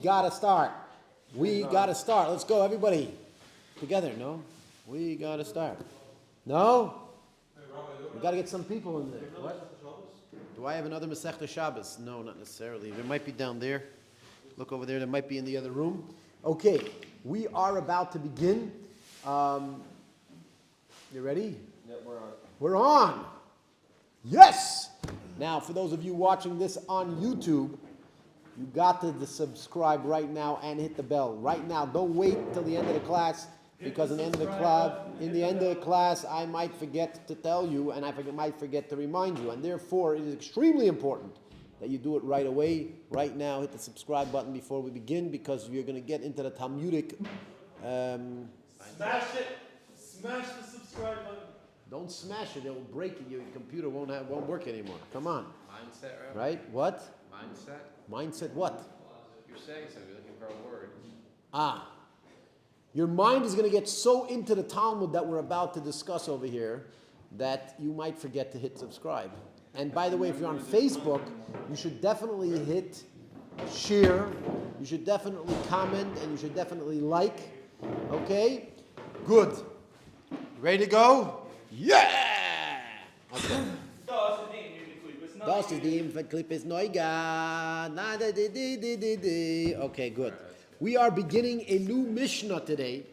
Gotta start. We gotta start. Let's go, everybody. Together, no? We gotta start. No? We gotta get some people in there. What? Do I have another Masechta Shabbos? No, not necessarily. There might be down there. Look over there. There might be in the other room. Okay, we are about to begin. You ready? Yeah, we're on. We're on. Yes! Now, for those of you watching this on YouTube, you got to subscribe right now and hit the bell right now. Don't wait till the end of the class, because in the end of the class, I might forget to tell you, and I might forget to remind you, and therefore it is extremely important that you do it right away, right now. Hit the subscribe button before we begin, because we're going to get into the Talmudic. Smash it! Smash the subscribe button. Don't smash it; it will break it. Your computer won't work anymore. Come on. Mindset, right? Right? What? Mindset? Mindset what? You're saying so. You're looking for a word. Your mind is going to get so into the Talmud that we're about to discuss over here that you might forget to hit subscribe. And by the way, if you're on Facebook, you should definitely hit share. You should definitely comment, and you should definitely like. Okay? Good. Ready to go? Yeah! Okay. Das ist die Clip ist neu. Okay, good. We are beginning a new Mishnah today,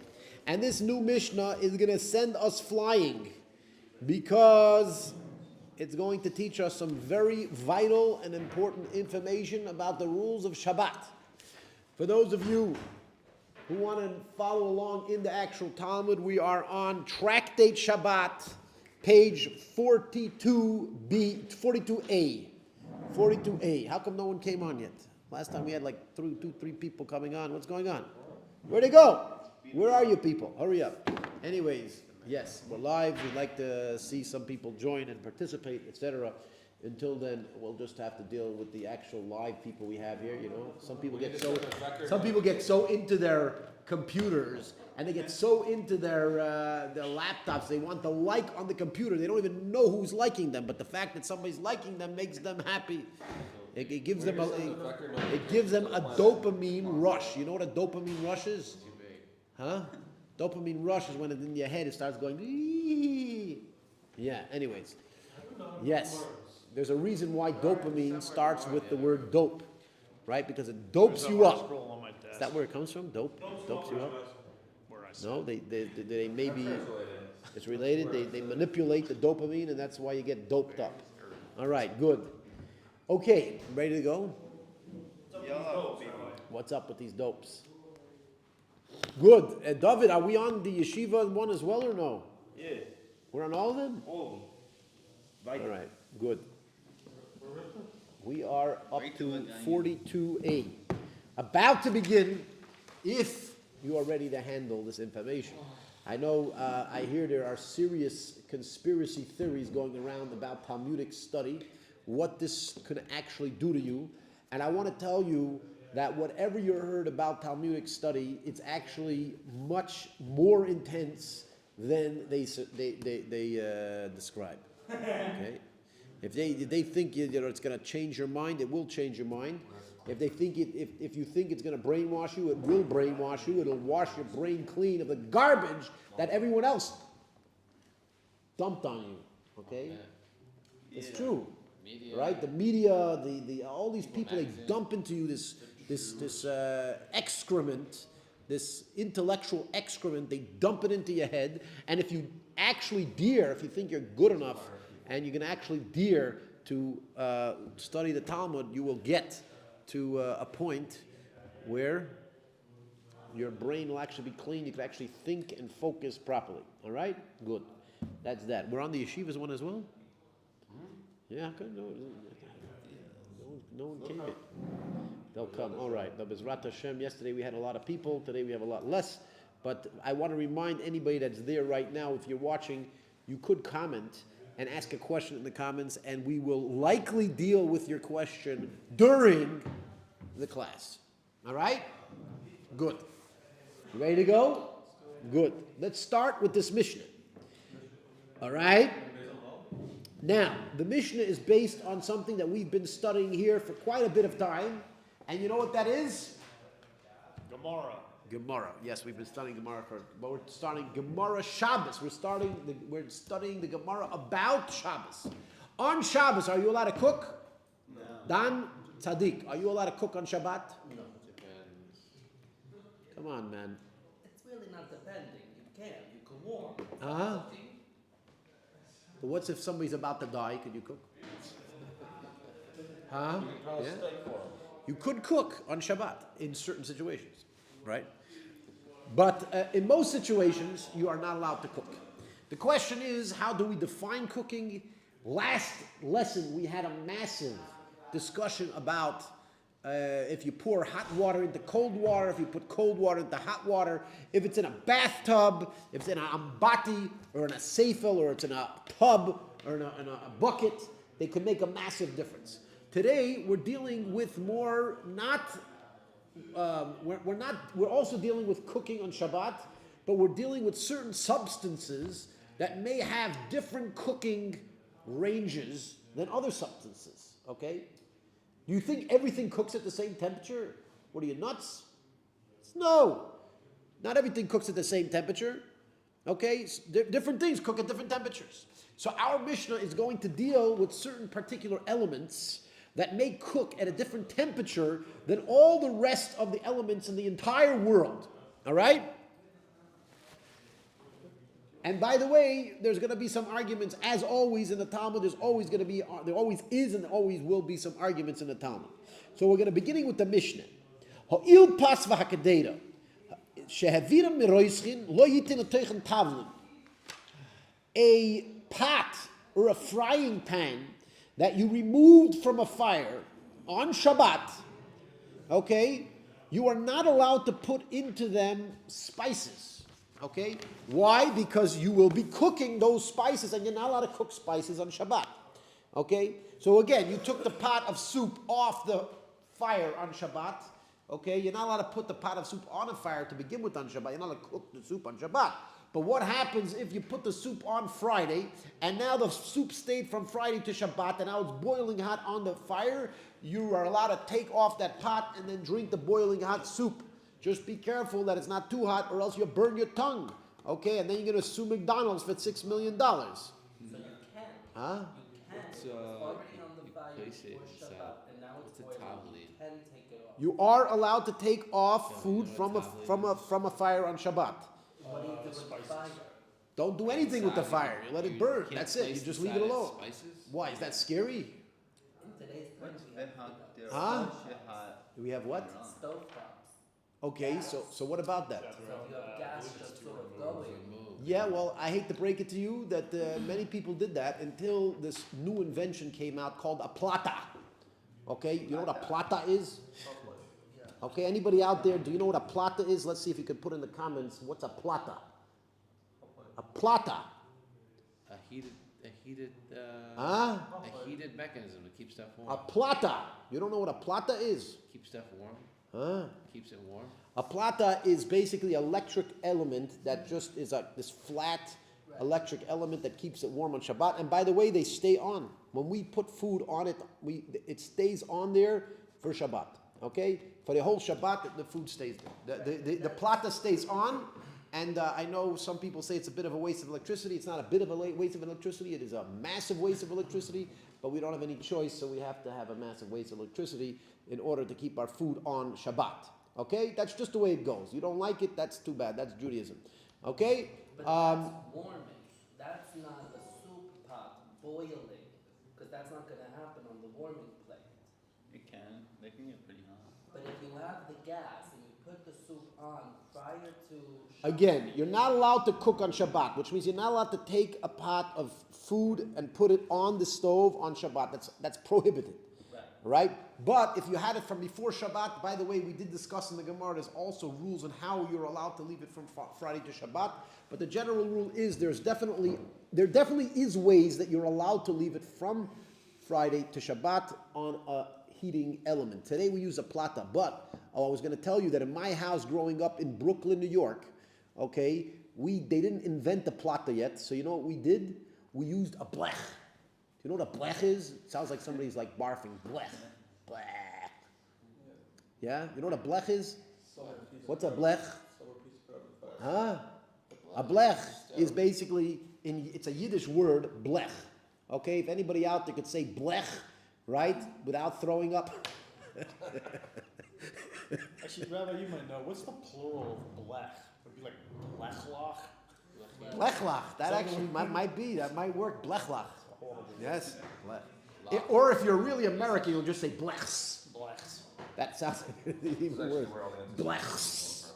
and this new Mishnah is going to send us flying, because it's going to teach us some very vital and important information about the rules of Shabbat. For those of you who want to follow along in the actual Talmud, we are on Tractate Shabbat, page 42b, 42a. 42a. How come no one came on yet? Last time we had like three people coming on. What's going on? Where'd they go? Where are you people? Hurry up. Anyways, yes, we're live. We'd like to see some people join and participate, etc. Until then, we'll just have to deal with the actual live people we have here. You know, some people get so into their computers, and they get so into their laptops. They want to like on the computer. They don't even know who's liking them, but the fact that somebody's liking them makes them happy. It gives them a dopamine rush. You know what a dopamine rush is? Huh? Dopamine rush is when in your head it starts going. Ee. Yeah. Anyways, yes. There's a reason why dopamine starts with the word dope, right? Because it dopes you up. Is that where it comes from? Dope? Dopes you up? No, they maybe, it's related. They manipulate the dopamine, and that's why you get doped up. All right, good. Okay, ready to go? What's up with these dopes? Good. David, are we on the Yeshiva one as well or no? Yeah. We're on all of them? All All right, good. We are up to 42a. About to begin, if you are ready to handle this information. I know, I hear there are serious conspiracy theories going around about Talmudic study, what this could actually do to you. And I want to tell you that whatever you heard about Talmudic study, it's actually much more intense than they describe. Okay? If they think it's going to change your mind, it will change your mind. If they think if you think it's going to brainwash you, it will brainwash you. It'll wash your brain clean of the garbage that everyone else dumped on you. Okay, it's true, right? The media, the all these people, they dump into you this excrement, this intellectual excrement. They dump it into your head, and if you actually dare, if you think you're good enough, and you can actually dare to study the Talmud, you will get to a point where your brain will actually be clean. You can actually think and focus properly. All right? Good. That's that. We're on the Yeshivas one as well? Yeah, good. No one came yet. They'll come. All right. The Bezrat Hashem, yesterday we had a lot of people. Today we have a lot less. But I want to remind anybody that's there right now, if you're watching, you could comment and ask a question in the comments, and we will likely deal with your question during the class. All right? Good. You ready to go? Good. Let's start with this Mishnah. All right? Now, the Mishnah is based on something that we've been studying here for quite a bit of time. And you know what that is? Gemara. Yes, we've been studying Gemara but we're starting Gemara Shabbos. We're studying the Gemara about Shabbos. On Shabbos, are you allowed to cook? No. Dan Tzaddik, are you allowed to cook on Shabbat? No. Depends. Come on, man. It's really not depending. You can. You can warm. Uh-huh. But what's if somebody's about to die? Could you cook? Huh? Yeah. You could cook on Shabbat in certain situations, right? But in most situations, you are not allowed to cook. The question is, how do we define cooking? Last lesson, we had a massive discussion about if you pour hot water into cold water, if you put cold water into hot water, if it's in a bathtub, if it's in an ambati, or in a seifel, or it's in a tub, or in a bucket, they could make a massive difference. Today, we're dealing with more, we're also dealing with cooking on Shabbat, but we're dealing with certain substances that may have different cooking ranges than other substances, okay? Do you think everything cooks at the same temperature? What are you, nuts? No. Not everything cooks at the same temperature, okay? Different things cook at different temperatures. So our Mishnah is going to deal with certain particular elements that may cook at a different temperature than all the rest of the elements in the entire world. All right? And by the way, there's going to be some arguments, as always in the Talmud. There always is and there always will be some arguments in the Talmud. So we're going to beginning with the Mishnah. Ha'il pas v'hakadeda shehavira miroischin lo yitin atoichin tavlin. A pot or a frying pan that you removed from a fire on Shabbat, okay, you are not allowed to put into them spices, okay? Why? Because you will be cooking those spices and you're not allowed to cook spices on Shabbat, okay? So again, you took the pot of soup off the fire on Shabbat, okay? You're not allowed to put the pot of soup on a fire to begin with on Shabbat. You're not allowed to cook the soup on Shabbat. But what happens if you put the soup on Friday, and now the soup stayed from Friday to Shabbat, and now it's boiling hot on the fire? You are allowed to take off that pot and then drink the boiling hot soup. Just be careful that it's not too hot, or else you'll burn your tongue. Okay, and then you're going to sue McDonald's for $6 million. So you can. Huh? You can. It's, It's already on the you fire place it for inside. Shabbat, and now it's What's a boiling. tablet? You can take it off. You are allowed to take off Yeah, food you know what from a fire on Shabbat. What do you do with the fire? Don't do anything with the fire. You let it burn. can't That's it. You place just inside leave it it alone. Spices? Why? Is that scary? In today's times, we have Huh? Do we have what? stove tops. Okay, so what about that? So if you have gas just sort of going, Yeah, well, I hate to break it to you that many people did that until this new invention came out called a plata. Okay, you know what a plata is? Okay, anybody out there, do you know what a plata is? Let's see if you could put in the comments, what's a plata? A plata. A heated Huh? a heated mechanism to keep stuff warm. A plata. You don't know what a plata is? Keep stuff warm. Huh? Keeps it warm. A plata is basically an electric element that just is this flat electric element that keeps it warm on Shabbat. And by the way, they stay on. When we put food on it, it stays on there for Shabbat. Okay? For the whole Shabbat, the food stays there. The plata stays on. And I know some people say it's a bit of a waste of electricity. It's not a bit of a waste of electricity. It is a massive waste of electricity. But we don't have any choice, so we have to have a massive waste of electricity in order to keep our food on Shabbat. Okay? That's just the way it goes. You don't like it, that's too bad. That's Judaism. Okay? but that's warming. That's not a soup pot boiling, because that's not going to happen on the warming plate. It can. They can get pretty hot. But if you have the gas and you put the soup on prior to Again, you're not allowed to cook on Shabbat, which means you're not allowed to take a pot of food and put it on the stove on Shabbat. That's prohibited. Right? But if you had it from before Shabbat, by the way, we did discuss in the Gemara, there's also rules on how you're allowed to leave it from Friday to Shabbat. But the general rule is there definitely is ways that you're allowed to leave it from Friday to Shabbat on a heating element. Today we use a plata, but I was going to tell you that in my house growing up in Brooklyn, New York, okay, they didn't invent the plata yet. So you know what we did? We used a blech. You know what a blech is? It sounds like somebody's like barfing. Blech. Blech. Yeah? You know what a blech is? What's a blech? Huh? A blech is basically, it's a Yiddish word, blech. Okay, if anybody out there could say blech, right, without throwing up. Actually, Rabbi, you might know. What's the plural of blech? Would it be like blechlach? Blechlach. That actually might be. That might work. Blechlach. Yes. Blech. Or if you're really American, you'll just say blechs. Blechs. That sounds like even worse. Blechs.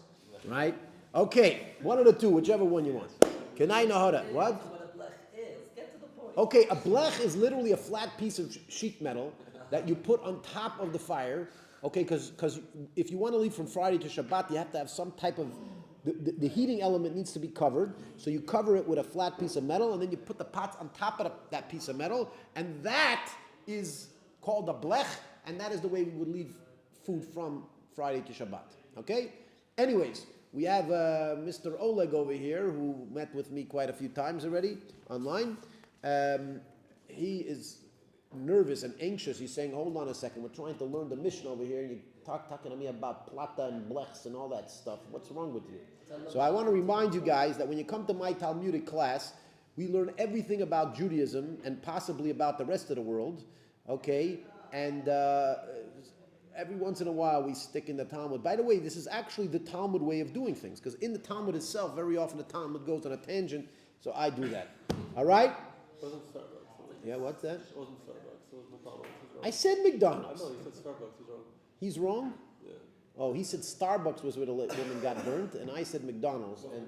Right? Okay. One of the two, whichever one you want. Can I know how to? What? What a blech is. Get to the point. Okay, a blech is literally a flat piece of sheet metal that you put on top of the fire. Okay, because if you want to leave from Friday to Shabbat, you have to have some type of, the heating element needs to be covered. So you cover it with a flat piece of metal, and then you put the pots on top of that piece of metal, and that is called a blech, and that is the way we would leave food from Friday to Shabbat. Okay? Anyways, we have Mr. Oleg over here, who met with me quite a few times already online. He is nervous and anxious. He's saying, hold on a second, we're trying to learn the Mishnah over here, and you're talking to me about plata and blechs and all that stuff. What's wrong with you? So I want to remind you guys that when you come to my Talmudic class, we learn everything about Judaism and possibly about the rest of the world, okay? And every once in a while we stick in the Talmud. By the way, this is actually the Talmud way of doing things, because in the Talmud itself, very often the Talmud goes on a tangent, so I do that. All right? Yeah, what's that? It wasn't Starbucks. It was McDonald's. He's wrong. I said McDonald's. I know, he said Starbucks. He's wrong. He's wrong? Yeah. Oh, he said Starbucks was where the woman got burnt, and I said McDonald's. And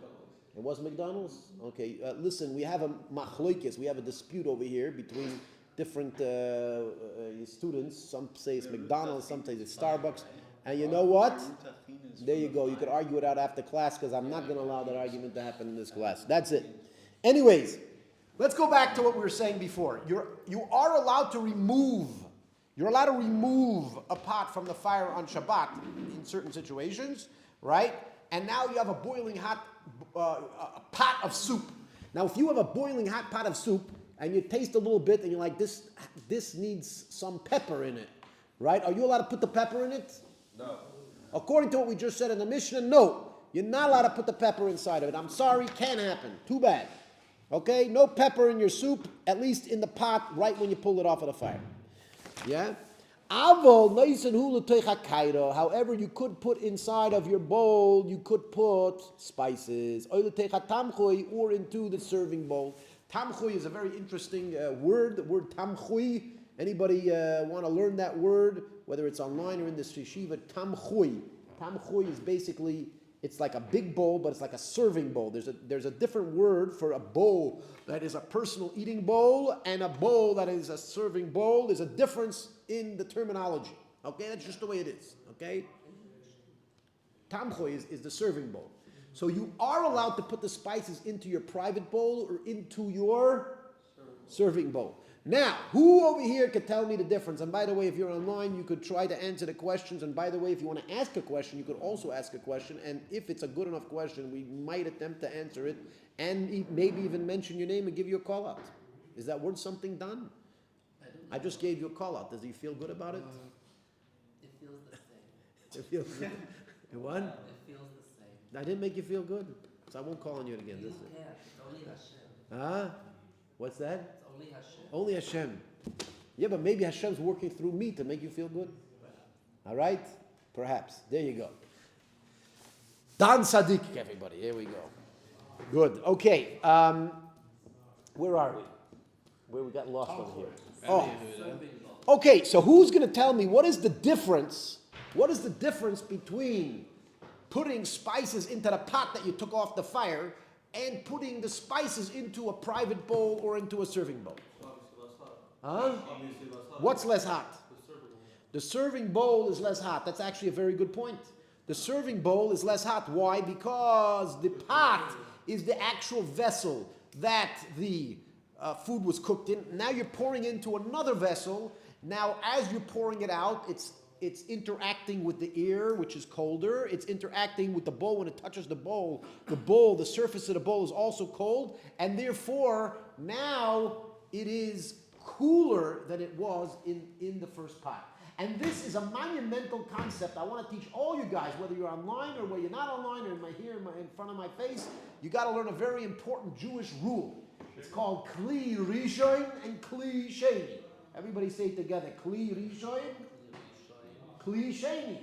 it was McDonald's? Okay, listen, we have a machloikis, we have a dispute over here between different students. Some say it's McDonald's, some say it's Starbucks. And you know what? There you go. You could argue it out after class, because I'm not going to allow that argument to happen in this class. That's it. Anyways, let's go back to what we were saying before. You are allowed to remove. You're allowed to remove a pot from the fire on Shabbat in certain situations, right? And now you have a boiling hot a pot of soup. Now, if you have a boiling hot pot of soup and you taste a little bit and you're like, this needs some pepper in it, right? Are you allowed to put the pepper in it? No. According to what we just said in the Mishnah, no. You're not allowed to put the pepper inside of it. I'm sorry, can't happen. Too bad. Okay? No pepper in your soup, at least in the pot, right when you pull it off of the fire. Yeah? However, you could put inside of your bowl, you could put spices, or into the serving bowl. Tamchui is a very interesting word, the word tamchui. Anybody want to learn that word, whether it's online or in this yeshiva? Tamchui. Tamchui is basically, it's like a big bowl, but it's like a serving bowl. There's a different word for a bowl that is a personal eating bowl and a bowl that is a serving bowl. There's a difference in the terminology. Okay, that's just the way it is. Okay? Tamchui is the serving bowl. So you are allowed to put the spices into your private bowl or into your serving bowl. Now, who over here could tell me the difference? And by the way, if you're online, you could try to answer the questions. And by the way, if you want to ask a question, you could also ask a question. And if it's a good enough question, we might attempt to answer it and maybe even mention your name and give you a call out. Is that worth something, Don? I just gave you a call out. Does he feel good about it? It feels the same. It feels good. What? It feels the same. I didn't make you feel good, so I won't call on you again. You This can't. It's only Hashem. Huh? What's that? It's only Hashem. Only Hashem. Yeah, but maybe Hashem's working through me to make you feel good. All right? Perhaps. There you go. Dan Sadiq, everybody. Here we go. Good. Okay. Where are we? Where we got lost over here? Oh. Okay, so who's going to tell me what is the difference? What is the difference between putting spices into the pot that you took off the fire and putting the spices into a private bowl or into a serving bowl? Huh? What's less hot? The serving bowl is less hot. That's actually a very good point. The serving bowl is less hot. Why? Because the pot is the actual vessel that the food was cooked in. Now you're pouring into another vessel. Now, as you're pouring it out, it's interacting with the air, which is colder. It's interacting with the bowl. When it touches the bowl, the surface of the bowl is also cold, and therefore now it is cooler than it was in the first pot. And this is a monumental concept. I want to teach all you guys, whether you're online or whether you're not online or in front of my face, you got to learn a very important Jewish rule. It's called Kli Rishon and Kli Sheni. Everybody say it together. Kli Rishon, Kli Sheni.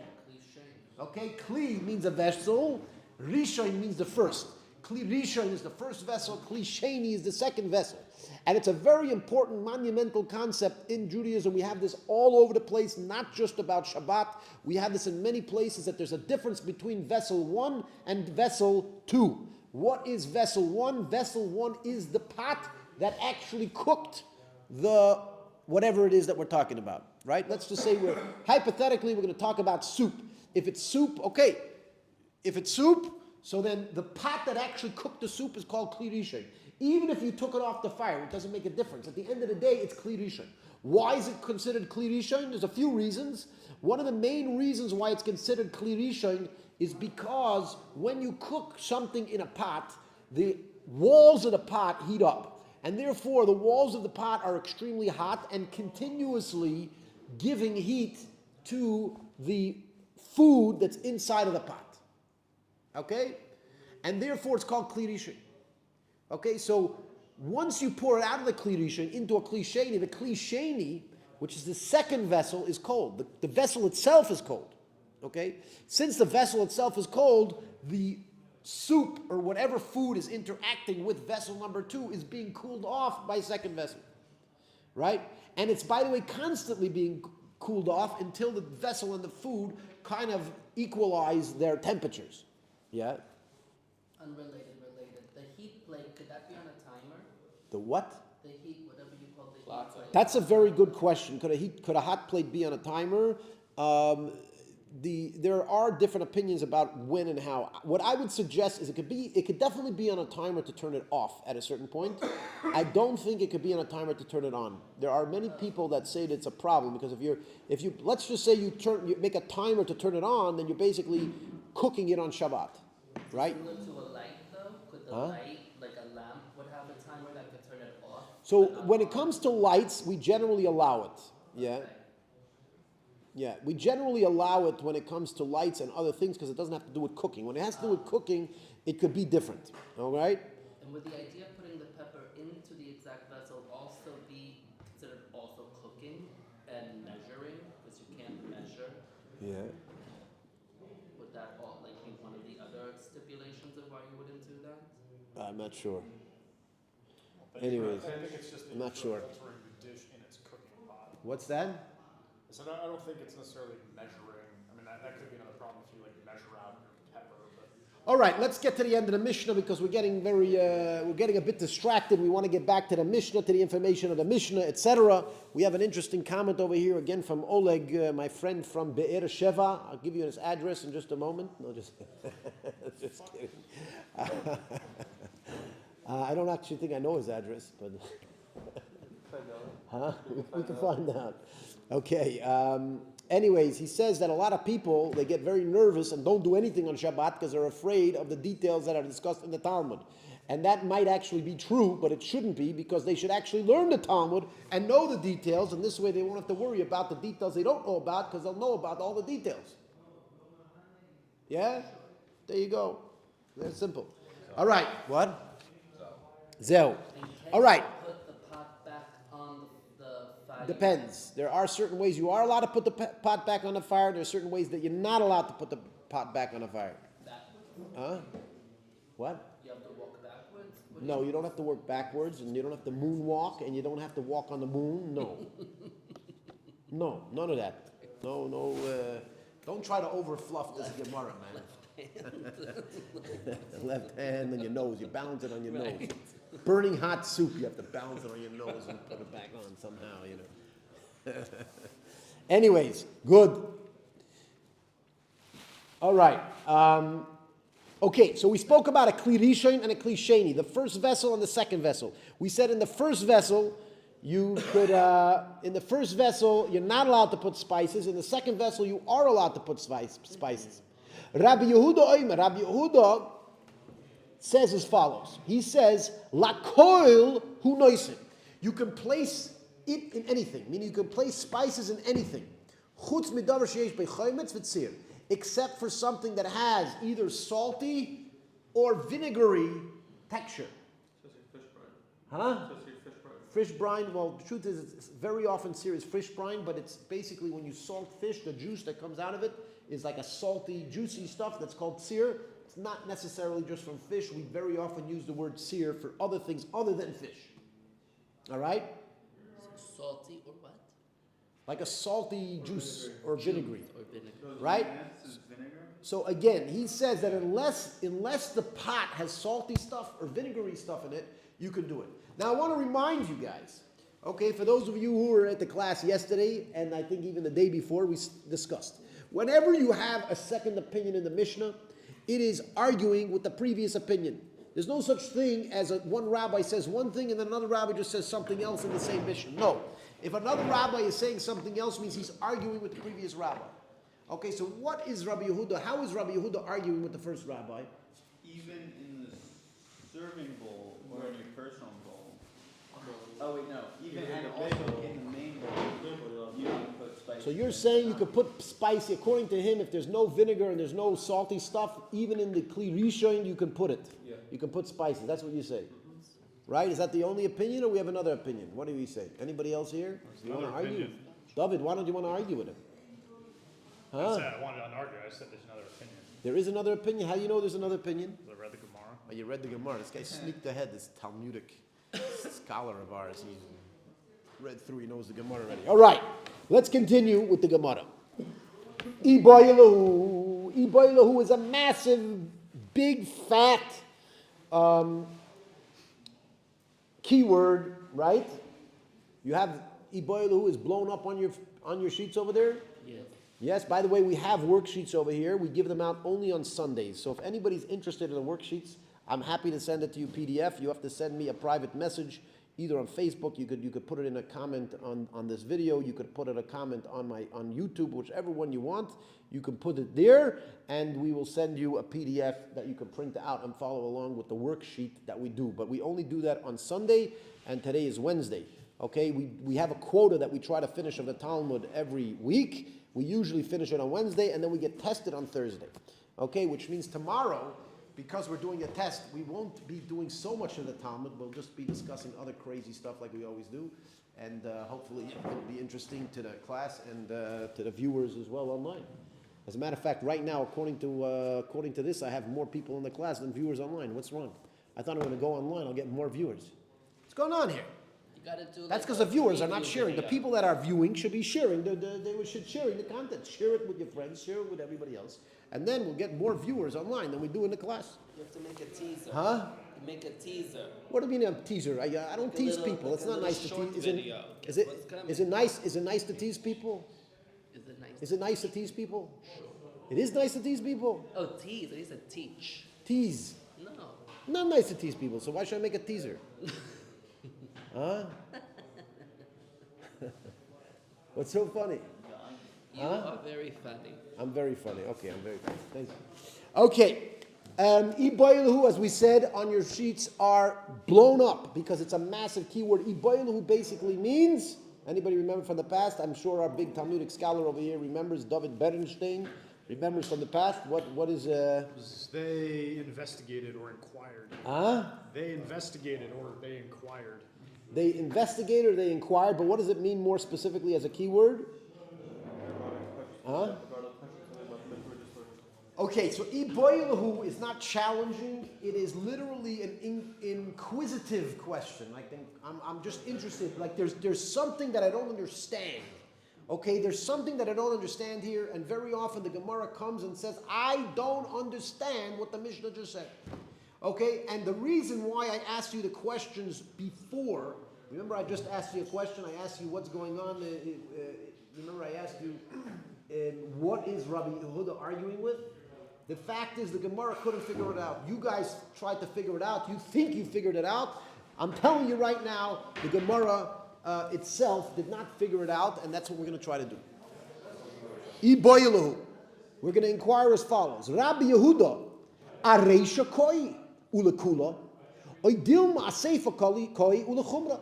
Okay, Kli means a vessel. Rishon means the first. Kli Rishon is the first vessel. Kli Sheni is the second vessel. And it's a very important, monumental concept in Judaism. We have this all over the place, not just about Shabbat. We have this in many places, that there's a difference between vessel 1 and vessel 2. What is vessel 1? Vessel 1 is the pot that actually cooked the whatever it is that we're talking about, right? Let's just say hypothetically, we're going to talk about soup. If it's soup, okay. If it's soup, so then the pot that actually cooked the soup is called Kli Rishon. Even if you took it off the fire, it doesn't make a difference. At the end of the day, it's Kli Rishon. Why is it considered Kli Rishon? There's a few reasons. One of the main reasons why it's considered Kli Rishon is because when you cook something in a pot, the walls of the pot heat up. And therefore, the walls of the pot are extremely hot and continuously giving heat to the food that's inside of the pot. Okay? And therefore, it's called Kli Rishon. Okay, so once you pour it out of the Kli Rishon into a Kli Sheni, the Kli Sheni, which is the second vessel, is cold. The vessel itself is cold. Okay? Since the vessel itself is cold, the soup or whatever food is interacting with vessel number 2 is being cooled off by second vessel. Right? And it's, by the way, constantly being cooled off until the vessel and the food kind of equalize their temperatures. Yeah? Unrelated. The heat plate, could that be on a timer? The what? The heat, whatever you call the heat plate. That's a very good question. Could a hot plate be on a timer? There are different opinions about when and how. What I would suggest is it could definitely be on a timer to turn it off at a certain point. I don't think it could be on a timer to turn it on. There are many people that say that it's a problem because if you let's just say you make a timer to turn it on, then you're basically cooking it on Shabbat, right? Similar to a light though? Could the light, like a lamp, would have a timer that could turn it off? So when it comes to lights, we generally allow it. Yeah. Yeah, we generally allow it when it comes to lights and other things because it doesn't have to do with cooking. When it has to do with cooking, it could be different. All right? And would the idea of putting the pepper into the exact vessel also be considered also cooking and measuring? Because you can't measure. Yeah. Would that all be one of the other stipulations of why you wouldn't do that? I'm not sure. But Anyways, I think it's just I'm not sure. filtering the dish in its cooking pot. What's that? So I don't think it's necessarily measuring. I mean, that could be another problem if you measure out your pepper. But All right, let's get to the end of the Mishnah because we're getting a bit distracted. We want to get back to the Mishnah, to the information of the Mishnah, etc. We have an interesting comment over here again from Oleg, my friend from Be'er Sheva. I'll give you his address in just a moment. No, just kidding. I don't actually think I know his address, but we can find out. Okay. Anyways, he says that a lot of people, they get very nervous and don't do anything on Shabbat because they're afraid of the details that are discussed in the Talmud. And that might actually be true, but it shouldn't be because they should actually learn the Talmud and know the details, and this way they won't have to worry about the details they don't know about because they'll know about all the details. Yeah? There you go. Very simple. All right. What? Zeo. All right. Put the pot back on the fire. Depends. There are certain ways you are allowed to put the pot back on the fire. There are certain ways that you're not allowed to put the pot back on the fire. Backwards? Huh? What? You have to walk backwards? No, you don't have to work backwards, and you don't have to moonwalk, and you don't have to walk on the moon. No. No, none of that. No, don't try to overfluff this Gemara, man. Left hand on your nose. You balance it on your nose. Burning hot soup, you have to balance it on your nose and put it back on somehow, you know. Anyways, good. All right. Okay, so we spoke about a Kli Rishon and a Kli Sheni, the first vessel and the second vessel. We said in the first vessel, you could, in the first vessel, you're not allowed to put spices. In the second vessel, you are allowed to put spices. Rabbi Yehuda says as follows. He says, "Lakoil hu noisim." You can place it in anything, meaning you can place spices in anything. Chutz midavar sheyesh b'chaymetz v'tzir. Except for something that has either salty or vinegary texture. Fish brine. Huh? Fish brine. Fish brine, well, the truth is, it's very often sear is fish brine, but it's basically when you salt fish, the juice that comes out of it is like a salty, juicy stuff that's called sear. It's not necessarily just from fish. We very often use the word sear for other things other than fish. All right? Salty or what? Like a salty juice or vinegary. Or vinegar. Right? Is vinegar? So again, he says that unless the pot has salty stuff or vinegary stuff in it, you can do it. Now I want to remind you guys, okay, for those of you who were at the class yesterday, and I think even the day before we discussed, whenever you have a second opinion in the Mishnah, it is arguing with the previous opinion. There's no such thing as one rabbi says one thing and then another rabbi just says something else in the same Mishnah. No. If another rabbi is saying something else, means he's arguing with the previous rabbi. Okay, so what is Rabbi Yehuda? How is Rabbi Yehuda arguing with the first rabbi? Even in the serving bowl or in your personal bowl. Oh wait, no. Even and also in the main bowl, you can put spices. So you're saying you could put spicy, according to him, if there's no vinegar and there's no salty stuff, even in the Kli Rishon, you can put it. Yeah. You can put spices. That's what you say. Right? Is that the only opinion, or we have another opinion? What do we say? Anybody else here? You want to argue? opinion. David, why don't you want to argue with him? I Huh? said I wanted to argue. I said there's another opinion. There is another opinion. How do you know there's another opinion? I read the Gemara. Oh, you read the Gemara. This guy sneaked ahead, this Talmudic scholar of ours. He read through, he knows the Gemara already. All right, let's continue with the Gemara. Iboilahu. Iboilahu is a massive, big, fat keyword, right? You have Iboilahu is blown up on your sheets over there? Yes. Yes, by the way, we have worksheets over here. We give them out only on Sundays. So if anybody's interested in the worksheets, I'm happy to send it to you PDF. You have to send me a private message, either on Facebook. You could put it in a comment on this video. You could put it a comment on YouTube, whichever one you want. You can put it there, and we will send you a PDF that you can print out and follow along with the worksheet that we do. But we only do that on Sunday, and today is Wednesday. Okay, we have a quota that we try to finish of the Talmud every week. We usually finish it on Wednesday, and then we get tested on Thursday. Okay, which means tomorrow, because we're doing a test, we won't be doing so much of the Talmud. We'll just be discussing other crazy stuff like we always do. And hopefully it'll be interesting to the class and to the viewers as well online. As a matter of fact, right now, according to this, I have more people in the class than viewers online. What's wrong? I thought I'm going to go online, I'll get more viewers. What's going on here? You gotta do That's like because a the viewers are not preview sharing. The video. people that are viewing should be sharing. They should sharing the content. Share it with your friends. Share it with everybody else. And then we'll get more viewers online than we do in the class. You have to make a teaser. Huh? You make a teaser. What do you mean a teaser? I don't Like a tease little- people. like It's a not little nice to short tease. video. Is it? What's coming? Is it nice? Is it nice to tease people? Is it nice? Is it nice to tease people? It is nice to tease people. Oh, tease. He said teach. Tease. No. Not nice to tease people. So why should I make a teaser? Huh? What's so funny? You are very funny. I'm very funny. Okay, I'm very funny. Thank you. Okay. Iboilahu, as we said on your sheets, are blown up because it's a massive keyword. Iboilahu basically means, anybody remember from the past? I'm sure our big Talmudic scholar over here remembers, David Berenstein, remembers from the past. What is... They investigated or inquired. Huh? They investigated or they inquired. They investigate or they inquire, but what does it mean more specifically as a keyword? Huh? Okay, so Iboilahu is not challenging. It is literally an inquisitive question. Like I'm just interested. Like there's something that I don't understand. Okay, there's something that I don't understand here, and very often the Gemara comes and says, I don't understand what the Mishnah just said. Okay, and the reason why I asked you the questions before, remember I just asked you a question, I asked you what's going on, remember I asked you, what is Rabbi Yehuda arguing with? The fact is the Gemara couldn't figure it out. You guys tried to figure it out, you think you figured it out. I'm telling you right now, the Gemara itself did not figure it out, and that's what we're going to try to do. Iboilahu. We're going to inquire as follows. Rabbi Yehuda, Areisha koi ulekula, oidil ma'aseifa koi ulechumra.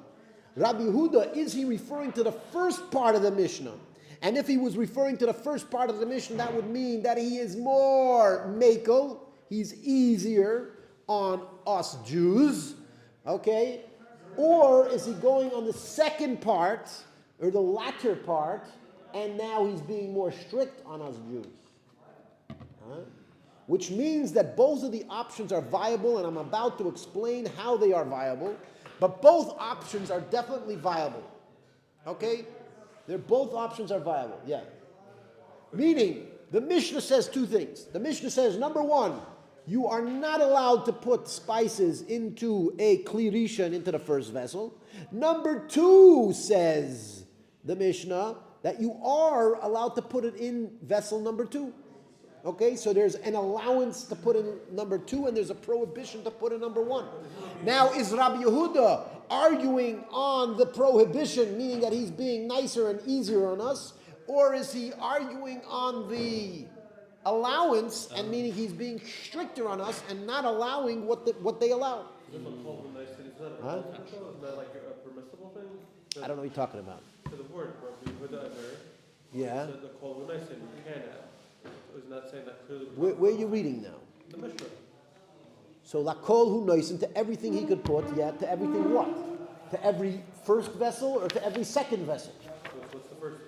Rabbi Yehuda, is he referring to the first part of the Mishnah? And if he was referring to the first part of the Mishnah, that would mean that he is more makel, he's easier on us Jews, okay? Or is he going on the second part, or the latter part, and now he's being more strict on us Jews? Huh? Which means that both of the options are viable, and I'm about to explain how they are viable, but both options are definitely viable. Okay? Both options are viable, yeah. Meaning, the Mishnah says two things. The Mishnah says, number one, you are not allowed to put spices into a kli rishon, into the first vessel. Number two, says the Mishnah, that you are allowed to put it in vessel number two. Okay, so there's an allowance to put in number two, and there's a prohibition to put in number one. Now, is Rabbi Yehuda arguing on the prohibition, meaning that he's being nicer and easier on us, or is he arguing on the allowance, and meaning he's being stricter on us and not allowing what they allow? Is that Huh? Isn't that like a permissible thing? I don't know what you're talking about. To the word, Rabbi Yehuda Emer, Yeah. said the kol v'naisin, you can add. Isn't that saying that clearly? Where are you reading now? The Mishnah. So lakol hu noisin, to everything he could put, yeah, to everything what? To every first vessel or to every second vessel? What's the first?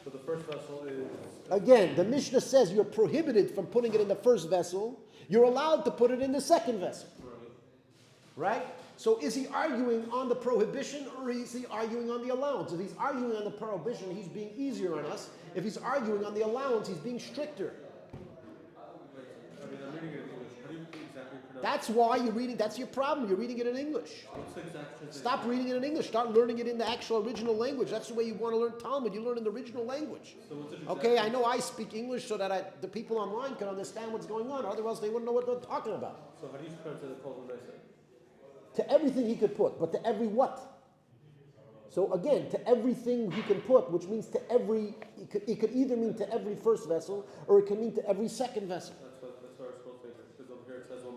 So the first vessel is. Again, the Mishnah says you're prohibited from putting it in the first vessel. You're allowed to put it in the second vessel. Right? So is he arguing on the prohibition, or is he arguing on the allowance? If he's arguing on the prohibition, he's being easier on us. If he's arguing on the allowance, he's being stricter. I mean, I'm reading it in English. How do you exactly pronounce? That's why you're reading, that's your problem. You're reading it in English. What's the exact translation? Stop reading it in English. Start learning it in the actual original language. That's the way you want to learn Talmud. You learn in the original language. So what's the exact Okay, I know I speak English so that the people online can understand what's going on. Otherwise, they wouldn't know what they're talking about. So how do you pronounce the kol v'naisin? To everything he could put, but to every what? So again, to everything he can put, which means to every, it could either mean to every first vessel, or it can mean to every second vessel. That's